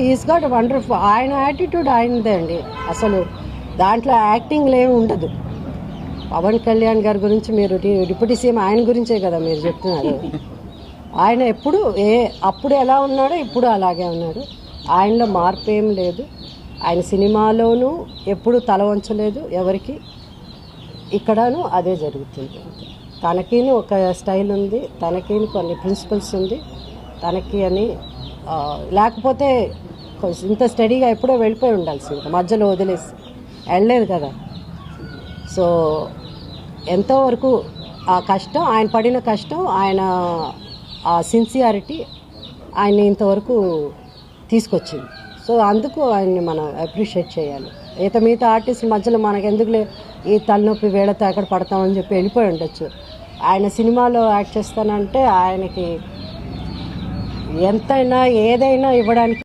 Is got wonderful. ఆయన attitude ఆయనదే అండి. అసలు దాంట్లో యాక్టింగ్ ఏమి ఉండదు. పవన్ కళ్యాణ్ గారి గురించి మీరు డిప్యూటీ సీఎం ఆయన గురించే కదా మీరు చెప్తున్నారు. ఆయన ఎప్పుడు అప్పుడు ఎలా ఉన్నాడో ఇప్పుడు అలాగే ఉన్నాడు. ఆయనలో మార్పు ఏం లేదు. ఆయన సినిమాలోనూ ఎప్పుడు తల వంచలేదు ఎవరికి. ఇక్కడను అదే జరుగుతుంది. తనకి ఒక స్టైల్ ఉంది, తనకి కొన్ని ప్రిన్సిపల్స్ ఉంది తనకి అని. లేకపోతే ఇంత స్టడీగా ఎప్పుడో వెళ్ళిపోయి ఉండాల్సింది, మధ్యలో వదిలేసి వెళ్ళలేదు కదా. సో ఎంతవరకు ఆ కష్టం, ఆయన పడిన కష్టం, ఆయన ఆ సిన్సియారిటీ ఆయన ఇంతవరకు తీసుకొచ్చింది. సో అందుకు ఆయన్ని మనం అప్రిషియేట్ చేయాలి. మిగతా ఆర్టిస్ట్ మధ్యలో మనకు ఎందుకులే ఈ తలనొప్పి వేళతో ఎక్కడ పడతామని చెప్పి వెళ్ళిపోయి ఉండొచ్చు. ఆయన సినిమాలో యాక్ట్ చేస్తానంటే ఆయనకి ఎంతైనా ఏదైనా ఇవ్వడానికి